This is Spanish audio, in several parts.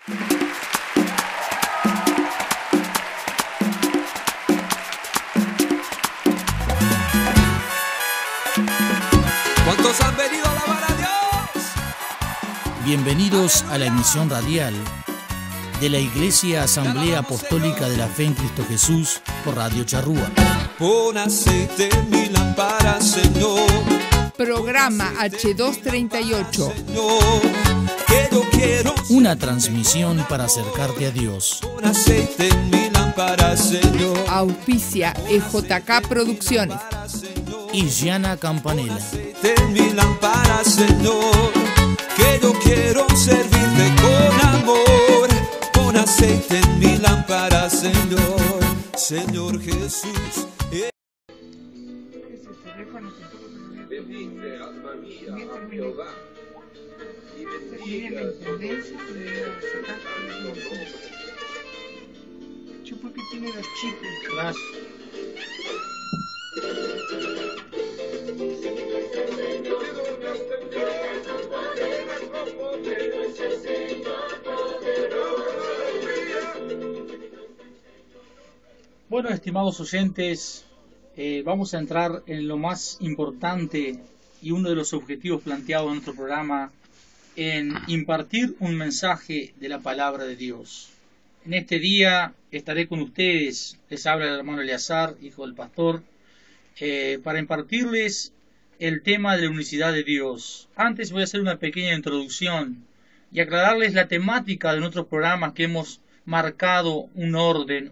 ¿Cuántos han venido a alabar a Dios? Bienvenidos a la emisión radial de la Iglesia Asamblea Apostólica de la Fe en Cristo Jesús por Radio Charrúa. Pon aceite en mi lámpara, Señor. Programa H238. Señor, que yo quiero Una transmisión para acercarte a Dios. pon aceite en mi lámpara, Señor. Auspicia EJK Producciones. Y Gianna Campanella. Aceite en mi lámpara, Señor, que yo quiero servirte con amor. Pon aceite en mi lámpara, Señor, Señor Jesús. Bendice, alma mía, a Jehová, y bendiga su nombre. Porque tiene los chicos. Gracias. Bueno, estimados oyentes, vamos a entrar en lo más importante y uno de los objetivos planteados en nuestro programa, en impartir un mensaje de la palabra de Dios. En este día estaré con ustedes, les habla el hermano Eleazar, hijo del pastor, para impartirles el tema de la unicidad de Dios. Antes voy a hacer una pequeña introducción y aclararles la temática de nuestros programas, que hemos marcado un orden,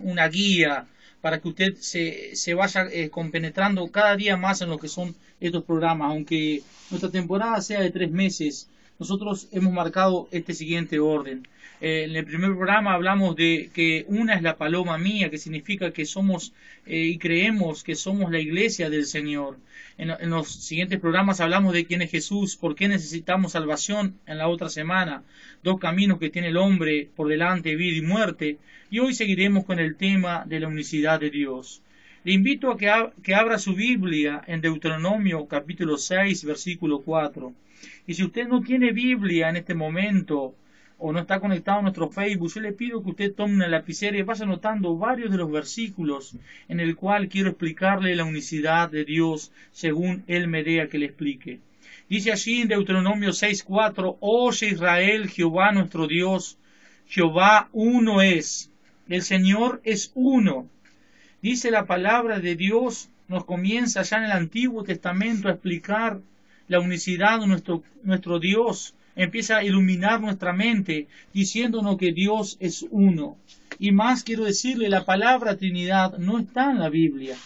una guía para que usted se vaya compenetrando cada día más en lo que son estos programas. Aunque nuestra temporada sea de 3 meses, nosotros hemos marcado este siguiente orden. En el primer programa hablamos de que una es la paloma mía, que significa que somos y creemos que somos la iglesia del Señor. En los siguientes programas hablamos de quién es Jesús, por qué necesitamos salvación. En la otra semana, 2 caminos que tiene el hombre por delante, vida y muerte. Y hoy seguiremos con el tema de la unicidad de Dios. Le invito a que abra su Biblia en Deuteronomio capítulo 6, versículo 4. Y si usted no tiene Biblia en este momento, o no está conectado a nuestro Facebook, yo le pido que usted tome una lapicera y vaya anotando varios de los versículos en el cual quiero explicarle la unicidad de Dios según Él me dé a que le explique. Dice allí en Deuteronomio 6:4: Oye Israel, Jehová nuestro Dios, Jehová uno es, el Señor es uno. Dice la palabra de Dios, nos comienza ya en el Antiguo Testamento a explicar la unicidad de nuestro Dios. Empieza a iluminar nuestra mente diciéndonos que Dios es uno. Y más quiero decirle, la palabra Trinidad no está en la Biblia.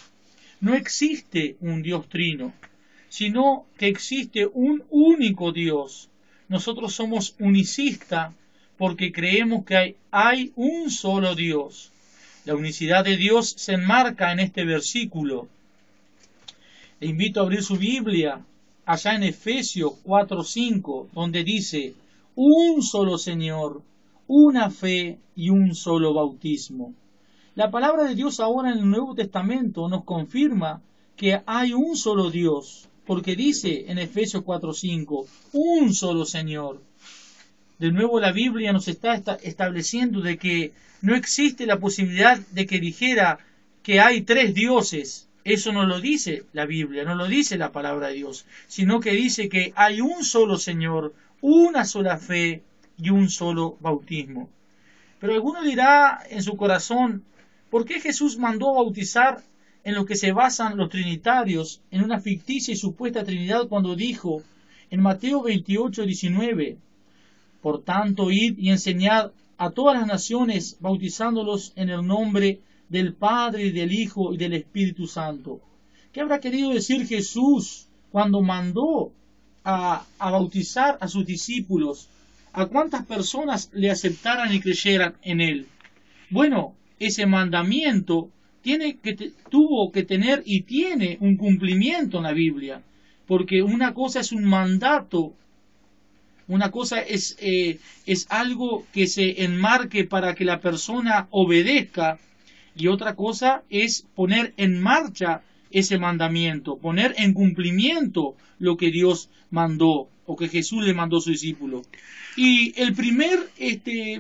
No existe un Dios trino, sino que existe un único Dios. Nosotros somos unicistas porque creemos que hay un solo Dios. La unicidad de Dios se enmarca en este versículo. Le invito a abrir su Biblia allá en Efesios 4:5, donde dice: un solo Señor, una fe y un solo bautismo. La palabra de Dios ahora en el Nuevo Testamento nos confirma que hay un solo Dios, porque dice en Efesios 4:5, un solo Señor. De nuevo la Biblia nos está estableciendo de que no existe la posibilidad de que dijera que hay 3 dioses. Eso no lo dice la Biblia, no lo dice la palabra de Dios, sino que dice que hay un solo Señor, una sola fe y un solo bautismo. Pero alguno dirá en su corazón: ¿por qué Jesús mandó bautizar en lo que se basan los trinitarios en una ficticia y supuesta Trinidad cuando dijo en Mateo 28:19: por tanto, id y enseñad a todas las naciones, bautizándolos en el nombre del Padre y del Hijo y del Espíritu Santo? ¿Qué habrá querido decir Jesús cuando mandó a bautizar a sus discípulos? ¿A cuántas personas le aceptaran y creyeran en Él? Bueno, ese mandamiento tuvo que tener y tiene un cumplimiento en la Biblia, porque una cosa es un mandato, una cosa es algo que se enmarque para que la persona obedezca, y otra cosa es poner en marcha ese mandamiento, poner en cumplimiento lo que Dios mandó. o que Jesús le mandó a su discípulo. Y el primer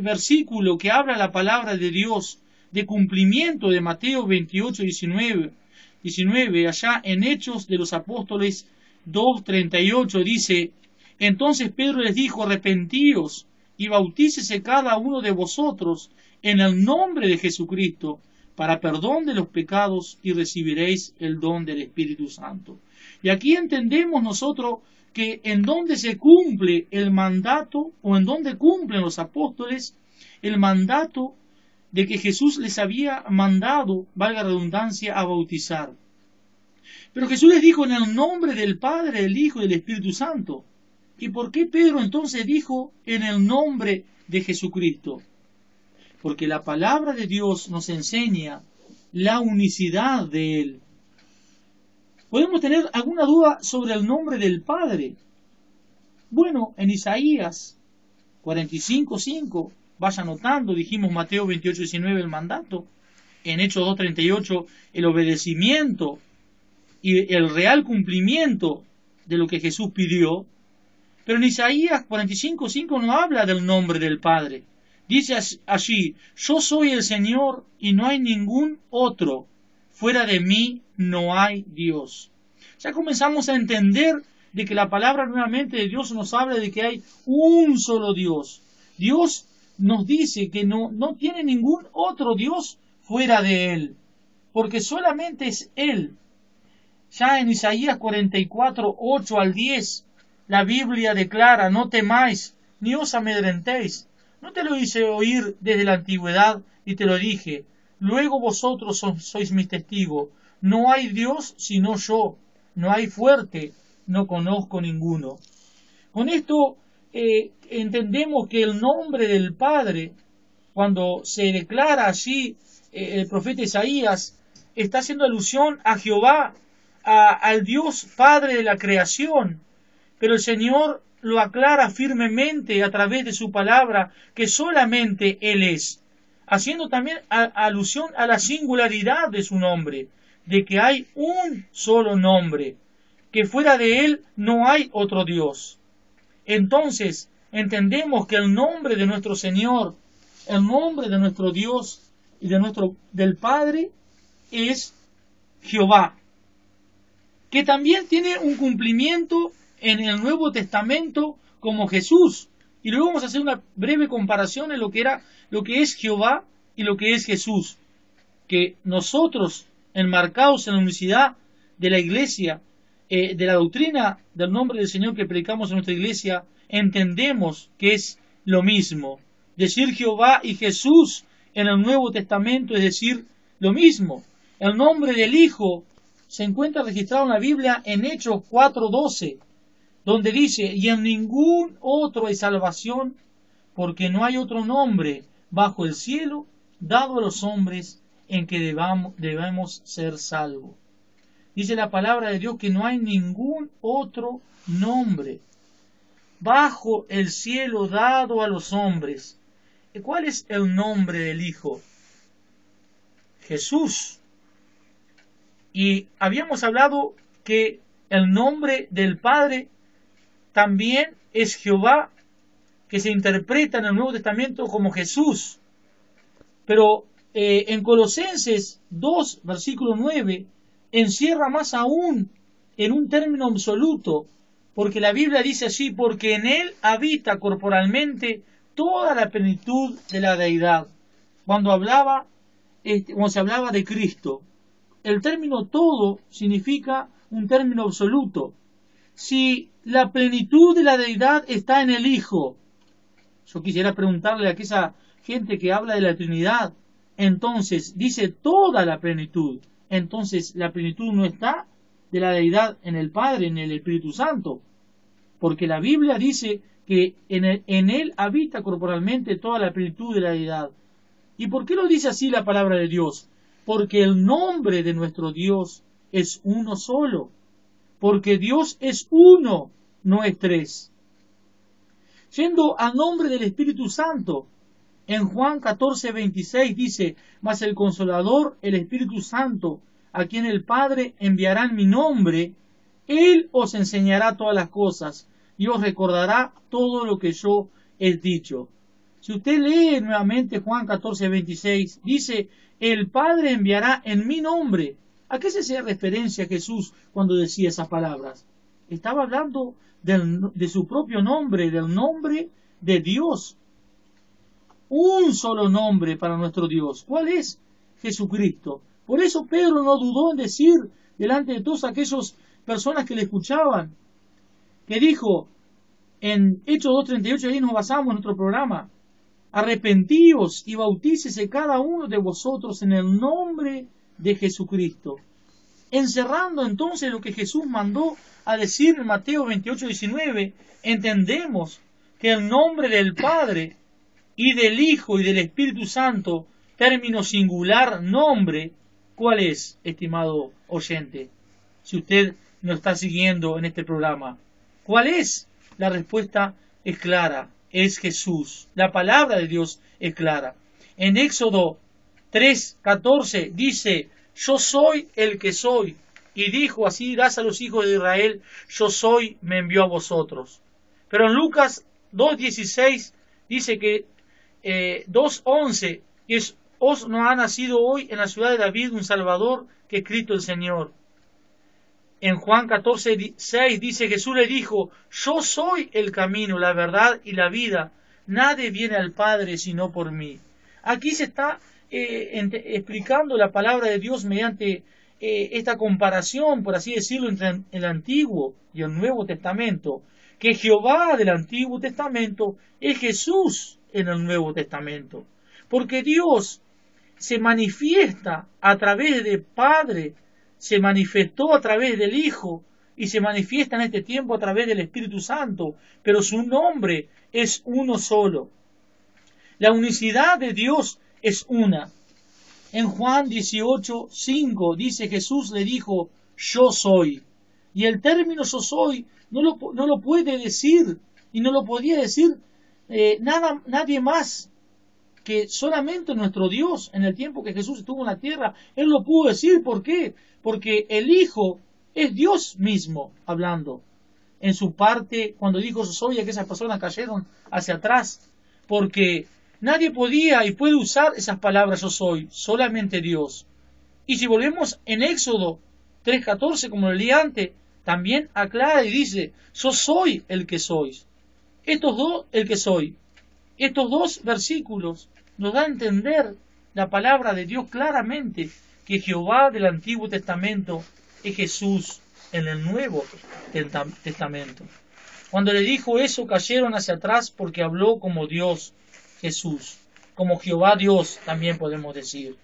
versículo que habla la palabra de Dios de cumplimiento de Mateo 28, 19, allá en Hechos de los Apóstoles 2:38 dice: entonces Pedro les dijo: arrepentíos y bautícese cada uno de vosotros en el nombre de Jesucristo para perdón de los pecados y recibiréis el don del Espíritu Santo. Y aquí entendemos nosotros que en donde se cumple el mandato, o en donde cumplen los apóstoles el mandato de que Jesús les había mandado, valga la redundancia, a bautizar. Pero Jesús les dijo: en el nombre del Padre, del Hijo y del Espíritu Santo. ¿Y por qué Pedro entonces dijo en el nombre de Jesucristo? Porque la palabra de Dios nos enseña la unicidad de Él. ¿Podemos tener alguna duda sobre el nombre del Padre? Bueno, en Isaías 45:5, vaya anotando, dijimos Mateo 28:19 el mandato, en Hechos 2:38 el obedecimiento y el real cumplimiento de lo que Jesús pidió. Pero en Isaías 45:5 no habla del nombre del Padre. Dice allí: yo soy el Señor y no hay ningún otro. Fuera de mí no hay Dios. Ya comenzamos a entender de que la palabra nuevamente de Dios nos habla de que hay un solo Dios. Dios nos dice que no tiene ningún otro Dios fuera de Él, porque solamente es Él. Ya en Isaías 44:8 al 10, la Biblia declara: no temáis, ni os amedrentéis. No te lo hice oír desde la antigüedad y te lo dije. Luego vosotros sois mis testigos. No hay Dios sino yo. No hay fuerte, no conozco ninguno. Con esto entendemos que el nombre del Padre, cuando se declara allí el profeta Isaías, está haciendo alusión a Jehová, al Dios Padre de la creación. Pero el Señor lo aclara firmemente a través de su palabra, que solamente Él es, haciendo también alusión a la singularidad de su nombre, de que hay un solo nombre, que fuera de Él no hay otro Dios. Entonces entendemos que el nombre de nuestro Señor, el nombre de nuestro Dios y del Padre es Jehová, que también tiene un cumplimiento en el Nuevo Testamento como Jesús. Y luego vamos a hacer una breve comparación en lo que es Jehová y lo que es Jesús, que nosotros, enmarcados en la unicidad de la iglesia, de la doctrina del nombre del Señor que predicamos en nuestra iglesia, entendemos que es lo mismo. Decir Jehová y Jesús en el Nuevo Testamento es decir lo mismo. El nombre del Hijo se encuentra registrado en la Biblia en Hechos 4:12, donde dice: y en ningún otro hay salvación, porque no hay otro nombre bajo el cielo dado a los hombres en que debemos ser salvos. Dice la palabra de Dios que no hay ningún otro nombre bajo el cielo dado a los hombres. ¿Cuál es el nombre del Hijo? Jesús. Y habíamos hablado que el nombre del Padre también es Jehová, que se interpreta en el Nuevo Testamento como Jesús. Pero en Colosenses 2, versículo 9, encierra más aún en un término absoluto, porque la Biblia dice así: porque en Él habita corporalmente toda la plenitud de la deidad. Cuando se hablaba de Cristo, el término todo significa un término absoluto. Si la plenitud de la deidad está en el Hijo, yo quisiera preguntarle a aquella gente que habla de la Trinidad, entonces dice toda la plenitud, entonces la plenitud no está de la deidad en el Padre, en el Espíritu Santo, porque la Biblia dice que en Él habita corporalmente toda la plenitud de la deidad. ¿Y por qué lo dice así la palabra de Dios? Porque el nombre de nuestro Dios es uno solo, porque Dios es uno, no es tres. Yendo al nombre del Espíritu Santo, en Juan 14:26 dice: mas el Consolador, el Espíritu Santo, a quien el Padre enviará en mi nombre, Él os enseñará todas las cosas, y os recordará todo lo que yo he dicho. Si usted lee nuevamente Juan 14:26, dice, el Padre enviará en mi nombre. ¿A qué se hacía referencia Jesús cuando decía esas palabras? Estaba hablando de su propio nombre, del nombre de Dios. Un solo nombre para nuestro Dios. ¿Cuál es? Jesucristo. Por eso Pedro no dudó en decir delante de todas aquellas personas que le escuchaban, que dijo en Hechos 2:38, ahí nos basamos en nuestro programa, arrepentíos y bautícese cada uno de vosotros en el nombre de Jesucristo. Encerrando entonces lo que Jesús mandó a decir en Mateo 28:19, entendemos que el nombre del Padre y del Hijo y del Espíritu Santo, término singular, nombre, ¿cuál es, estimado oyente? Si usted nos está siguiendo en este programa, ¿cuál es? La respuesta es clara, es Jesús. La palabra de Dios es clara. En Éxodo 3:14 dice, yo soy el que soy. Y dijo, así dirás a los hijos de Israel, yo soy, me envió a vosotros. Pero en Lucas 2:16 dice que 2:11, que os no ha nacido hoy en la ciudad de David un Salvador, que es Cristo el Señor. En Juan 14:6 dice, Jesús le dijo, yo soy el camino, la verdad y la vida. Nadie viene al Padre sino por mí. Aquí se está explicando la palabra de Dios mediante esta comparación, por así decirlo, entre el Antiguo y el Nuevo Testamento, que Jehová del Antiguo Testamento es Jesús en el Nuevo Testamento, porque Dios se manifiesta a través del Padre, se manifestó a través del Hijo y se manifiesta en este tiempo a través del Espíritu Santo, pero su nombre es uno solo. La unicidad de Dios es una. En Juan 18:5 dice, Jesús le dijo, yo soy. Y el término yo soy no lo puede decir y no lo podía decir nadie más que solamente nuestro Dios. En el tiempo que Jesús estuvo en la tierra, Él lo pudo decir. ¿Por qué? Porque el Hijo es Dios mismo hablando. En su parte, cuando dijo yo soy, aquellas personas cayeron hacia atrás, porque nadie podía y puede usar esas palabras yo soy, solamente Dios. Y si volvemos en Éxodo 3:14, como lo leí antes, también aclara y dice, yo soy el que sois. Estos dos versículos nos dan a entender la palabra de Dios claramente, que Jehová del Antiguo Testamento es Jesús en el Nuevo Testamento. Cuando le dijo eso, cayeron hacia atrás porque habló como Dios Jesús, como Jehová Dios también podemos decir.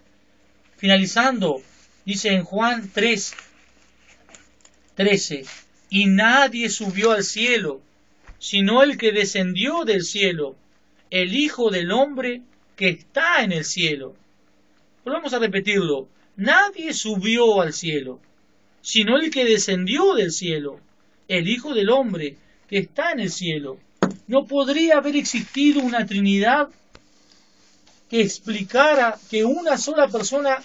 Finalizando, dice en Juan 3:13, y nadie subió al cielo, sino el que descendió del cielo, el Hijo del Hombre que está en el cielo. Volvamos a repetirlo, nadie subió al cielo, sino el que descendió del cielo, el Hijo del Hombre que está en el cielo. No podría haber existido una Trinidad que explicara que una sola persona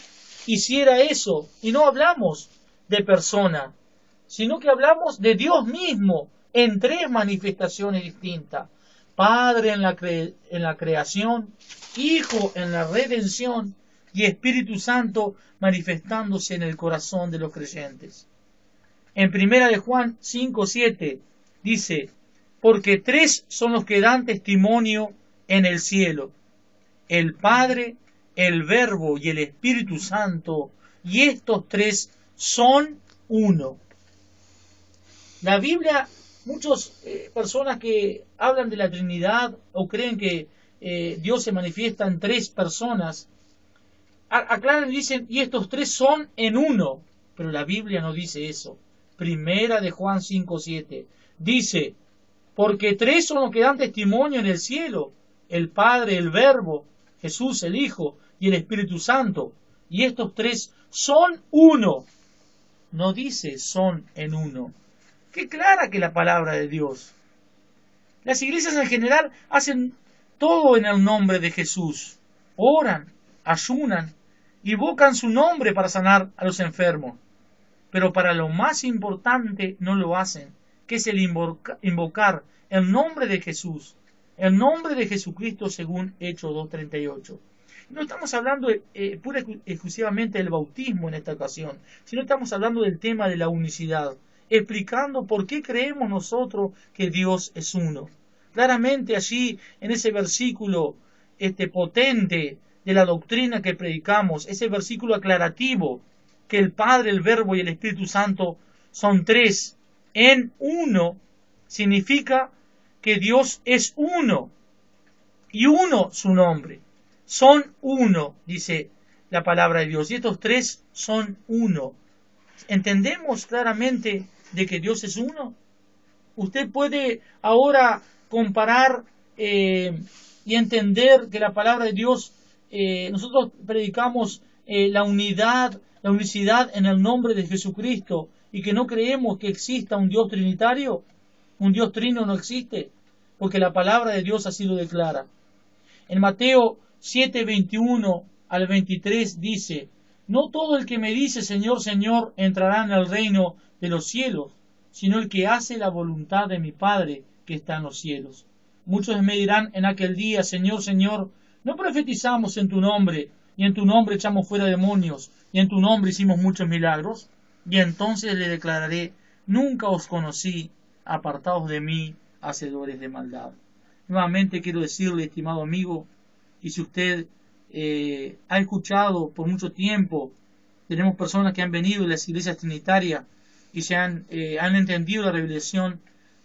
hiciera eso. Y no hablamos de persona, sino que hablamos de Dios mismo en tres manifestaciones distintas. Padre en la creación, Hijo en la redención y Espíritu Santo manifestándose en el corazón de los creyentes. En 1 de Juan 5:7 dice, porque tres son los que dan testimonio en el cielo, el Padre, el Verbo y el Espíritu Santo, y estos tres son uno. La Biblia, muchas personas que hablan de la Trinidad o creen que Dios se manifiesta en tres personas, aclaran y dicen, y estos tres son en uno, pero la Biblia no dice eso. 1 de Juan 5:7 dice, porque tres son los que dan testimonio en el cielo, el Padre, el Verbo, Jesús el Hijo y el Espíritu Santo, y estos tres son uno. No dice son en uno. Qué clara que la palabra de Dios. Las iglesias en general hacen todo en el nombre de Jesús. Oran, ayunan, invocan su nombre para sanar a los enfermos. Pero para lo más importante no lo hacen, que es el invocar el nombre de Jesús, el nombre de Jesucristo según Hechos 2:38. No estamos hablando pura y exclusivamente del bautismo en esta ocasión, sino estamos hablando del tema de la unicidad, explicando por qué creemos nosotros que Dios es uno. Claramente allí en ese versículo potente de la doctrina que predicamos, ese versículo aclarativo, que el Padre, el Verbo y el Espíritu Santo son tres en uno, significa que Dios es uno y uno su nombre. Son uno, dice la palabra de Dios, y estos tres son uno. ¿Entendemos claramente de que Dios es uno? Usted puede ahora comparar y entender que la palabra de Dios, nosotros predicamos la unicidad en el nombre de Jesucristo, y que no creemos que exista un Dios trinitario. Un Dios trino no existe, porque la palabra de Dios así lo declara. En Mateo 7:21 al 23 dice: no todo el que me dice Señor, Señor, entrará en el reino de los cielos, sino el que hace la voluntad de mi Padre que está en los cielos. Muchos me dirán en aquel día: Señor, Señor, ¿no profetizamos en tu nombre, y en tu nombre echamos fuera demonios, y en tu nombre hicimos muchos milagros? Y entonces le declararé: nunca os conocí, apartaos de mí, hacedores de maldad. Nuevamente quiero decirle, estimado amigo, y si usted ha escuchado por mucho tiempo, tenemos personas que han venido de las iglesias trinitarias y se han entendido la revelación,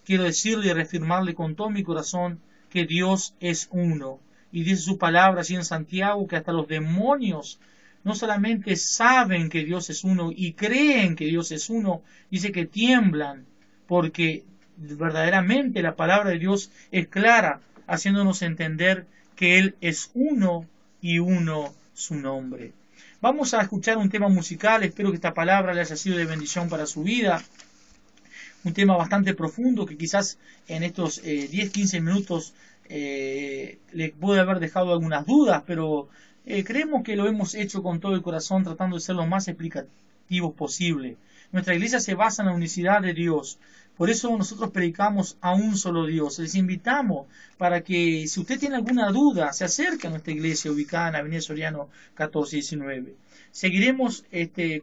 quiero decirle y reafirmarle con todo mi corazón que Dios es uno. Y dice su palabra así en Santiago, que hasta los demonios no solamente saben que Dios es uno y creen que Dios es uno, dice que tiemblan, porque verdaderamente la palabra de Dios es clara, haciéndonos entender que Él es uno y uno su nombre. Vamos a escuchar un tema musical, espero que esta palabra le haya sido de bendición para su vida. Un tema bastante profundo que quizás en estos 10-15 minutos le puede haber dejado algunas dudas, pero creemos que lo hemos hecho con todo el corazón, tratando de ser lo más explicativos posible. Nuestra iglesia se basa en la unicidad de Dios. Por eso nosotros predicamos a un solo Dios. Les invitamos para que, si usted tiene alguna duda, se acerque a nuestra iglesia ubicada en Avenida Soriano 1419. Seguiremos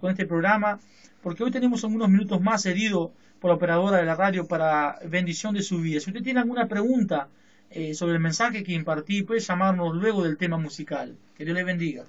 con este programa, porque hoy tenemos algunos minutos más cedidos por la operadora de la radio para bendición de su vida. Si usted tiene alguna pregunta sobre el mensaje que impartí, puede llamarnos luego del tema musical. Que Dios le bendiga.